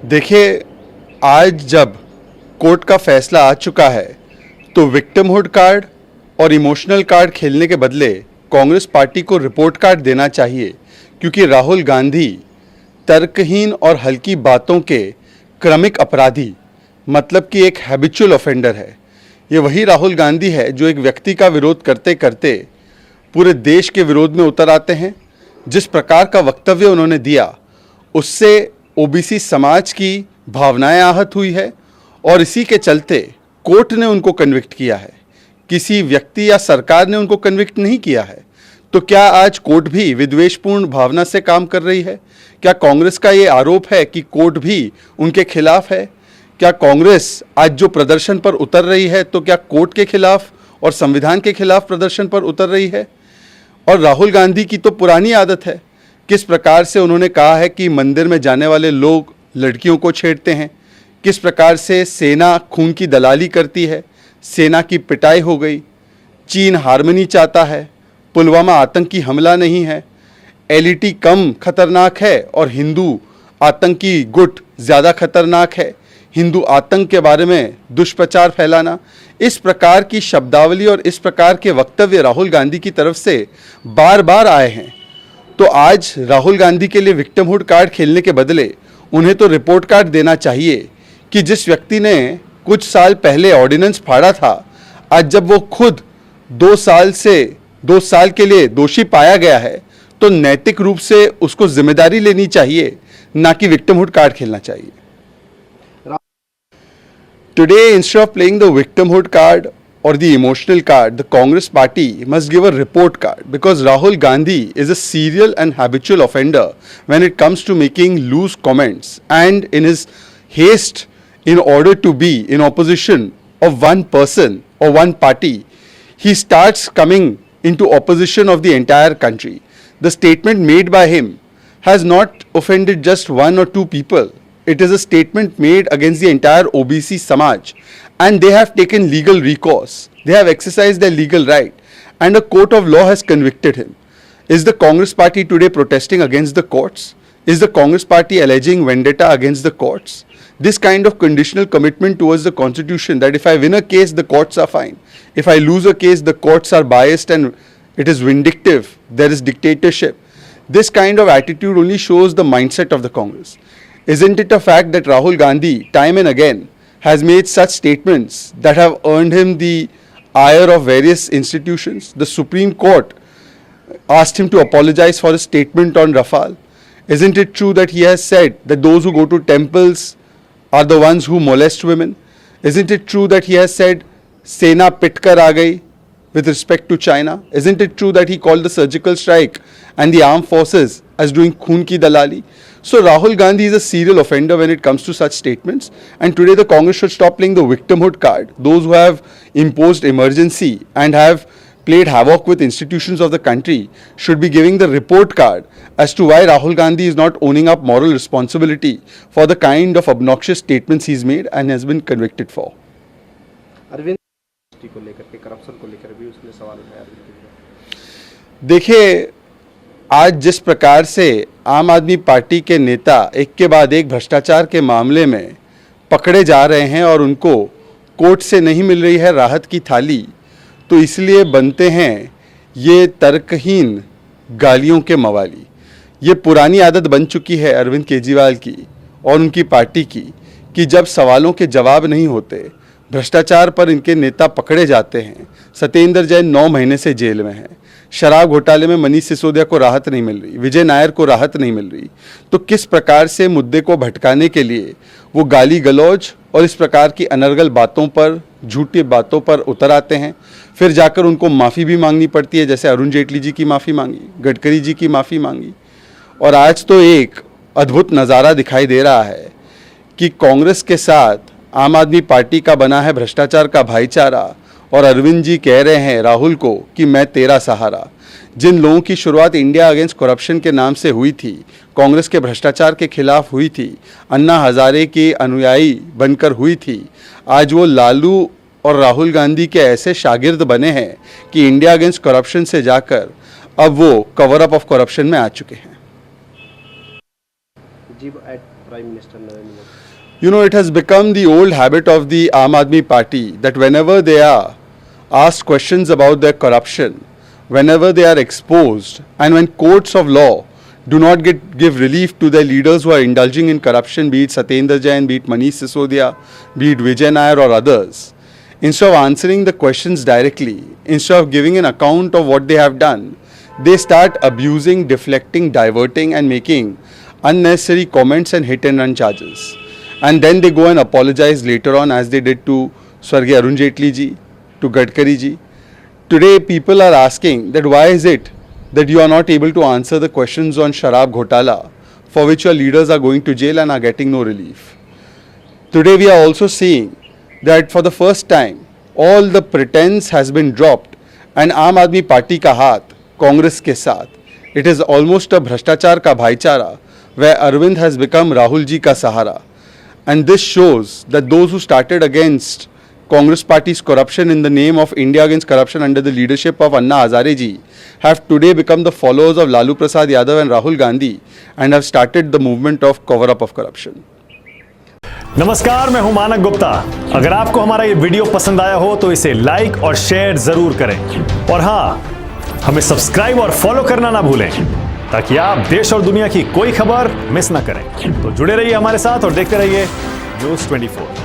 देखिए, आज जब कोर्ट का फैसला आ चुका है तो विक्टिमहुड कार्ड और इमोशनल कार्ड खेलने के बदले कांग्रेस पार्टी को रिपोर्ट कार्ड देना चाहिए, क्योंकि राहुल गांधी तर्कहीन और हल्की बातों के क्रमिक अपराधी, मतलब कि एक हैबिचुअल ऑफेंडर है। ये वही राहुल गांधी है जो एक व्यक्ति का विरोध करते करते पूरे देश के विरोध में उतर आते हैं। जिस प्रकार का वक्तव्य उन्होंने दिया उससे ओबीसी समाज की भावनाएं आहत हुई है और इसी के चलते कोर्ट ने उनको कन्विक्ट किया है। किसी व्यक्ति या सरकार ने उनको कन्विक्ट नहीं किया है। तो क्या आज कोर्ट भी विद्वेषपूर्ण भावना से काम कर रही है? क्या कांग्रेस का ये आरोप है कि कोर्ट भी उनके खिलाफ है? क्या कांग्रेस आज जो प्रदर्शन पर उतर रही है तो क्या कोर्ट के खिलाफ और संविधान के खिलाफ प्रदर्शन पर उतर रही है? और राहुल गांधी की तो पुरानी आदत है, किस प्रकार से उन्होंने कहा है कि मंदिर में जाने वाले लोग लड़कियों को छेड़ते हैं, किस प्रकार से सेना खून की दलाली करती है, सेना की पिटाई हो गई, चीन हारमनी चाहता है, पुलवामा आतंकी हमला नहीं है, एलईटी कम खतरनाक है और हिंदू आतंकी गुट ज़्यादा खतरनाक है, हिंदू आतंक के बारे में दुष्प्रचार फैलाना, इस प्रकार की शब्दावली और इस प्रकार के वक्तव्य राहुल गांधी की तरफ से बार बार आए हैं। तो आज राहुल गांधी के लिए विक्टिमहुड कार्ड खेलने के बदले उन्हें तो रिपोर्ट कार्ड देना चाहिए कि जिस व्यक्ति ने कुछ साल पहले ऑर्डिनेंस फाड़ा था, आज जब वो खुद 2 साल के लिए दोषी पाया गया है तो नैतिक रूप से उसको जिम्मेदारी लेनी चाहिए, ना कि विक्टिमहुड कार्ड खेलना चाहिए। Today, instead of playing the victimhood card or the emotional card, the Congress party must give a report card, because Rahul Gandhi is a serial and habitual offender when it comes to making loose comments, and in his haste in order to be in opposition of one person or one party, he starts coming into opposition of the entire country. The statement made by him has not offended just one or two people. It is a statement made against the entire OBC Samaj, and they have taken legal recourse. They have exercised their legal right, and a court of law has convicted him. Is the Congress party today protesting against the courts? Is the Congress party alleging vendetta against the courts? This kind of conditional commitment towards the constitution, that if I win a case, the courts are fine. If I lose a case, the courts are biased and it is vindictive. There is dictatorship. This kind of attitude only shows the mindset of the Congress. Isn't it a fact that Rahul Gandhi, time and again, has made such statements that have earned him the ire of various institutions? The Supreme Court asked him to apologize for his statement on Rafale. Isn't it true that he has said that those who go to temples are the ones who molest women? Isn't it true that he has said, Sena pitkar aa gayi, with respect to China? Isn't it true that he called the surgical strike and the armed forces as doing khoon ki dalali? So Rahul Gandhi is a serial offender when it comes to such statements, and today the Congress should stop playing the victimhood card. Those who have imposed emergency and have played havoc with institutions of the country should be giving the report card as to why Rahul Gandhi is not owning up moral responsibility for the kind of obnoxious statements he's made and has been convicted for. Arvind को लेकर के, corruption को लेकर भी उसने सवाल उठाया। देखिए, आज जिस प्रकार से आम आदमी पार्टी के नेता एक के बाद एक भ्रष्टाचार के मामले में पकड़े जा रहे हैं और उनको कोर्ट से नहीं मिल रही है राहत की थाली, तो इसलिए बनते हैं ये तर्कहीन गालियों के मवाली। ये पुरानी आदत बन चुकी है अरविंद केजरीवाल की और उनकी पार्टी की कि जब सवालों के जवाब नहीं होते, भ्रष्टाचार पर इनके नेता पकड़े जाते हैं। सत्येंद्र जैन 9 महीने से जेल में है। शराब घोटाले में मनीष सिसोदिया को राहत नहीं मिल रही, विजय नायर को राहत नहीं मिल रही। तो किस प्रकार से मुद्दे को भटकाने के लिए वो गाली गलौज और इस प्रकार की अनर्गल बातों पर, झूठी बातों पर उतर आते हैं। फिर जाकर उनको माफ़ी भी मांगनी पड़ती है, जैसे अरुण जेटली जी की माफ़ी मांगी, गडकरी जी की माफ़ी मांगी। और आज तो एक अद्भुत नज़ारा दिखाई दे रहा है कि कांग्रेस के साथ आम आदमी पार्टी का बना है भ्रष्टाचार का भाईचारा, और अरविंद जी कह रहे हैं राहुल को कि मैं तेरा सहारा। जिन लोगों की शुरुआत इंडिया अगेंस्ट करप्शन के नाम से हुई थी, कांग्रेस के भ्रष्टाचार के खिलाफ हुई थी, अन्ना हजारे के अनुयायी बनकर हुई थी, आज वो लालू और राहुल गांधी के ऐसे शागिर्द बने हैं कि इंडिया अगेंस्ट करप्शन से जाकर अब वो कवर अप ऑफ करप्शन में आ चुके हैं। जी, Prime Minister Narendra Modi? You know, it has become the old habit of the Aam Aadmi Party that whenever they are asked questions about their corruption, whenever they are exposed, and when courts of law do not give relief to their leaders who are indulging in corruption, be it Satyendra Jain, be it Manish Sisodia, be it Vijay Nair or others, instead of answering the questions directly, instead of giving an account of what they have done, they start abusing, deflecting, diverting and making unnecessary comments and hit and run charges. And then they go and apologize later on, as they did to Swargya Arun Jaitley ji, to Gadkari ji. Today people are asking that why is it that you are not able to answer the questions on Sharab Ghotala, for which your leaders are going to jail and are getting no relief. Today we are also seeing that for the first time all the pretense has been dropped and Aam Aadmi Party ka haath Congress ke saath. It is almost a Bhrashtachar ka bhaichara where Arvind has become Rahul ji ka sahara. And this shows that those who started against Congress Party's corruption in the name of India Against Corruption under the leadership of Anna Hazare ji have today become the followers of Lalu Prasad Yadav and Rahul Gandhi and have started the movement of cover-up of corruption. नमस्कार, मैं हूं मानक गुप्ता। अगर आपको हमारा ये video पसंद आया हो तो इसे लाइक और शेयर जरूर करें और हां, हमें सब्सक्राइब और फॉलो करना ना भूलें ताकि आप देश और दुनिया की कोई खबर मिस ना करें। तो जुड़े रहिए हमारे साथ और देखते रहिए News 24।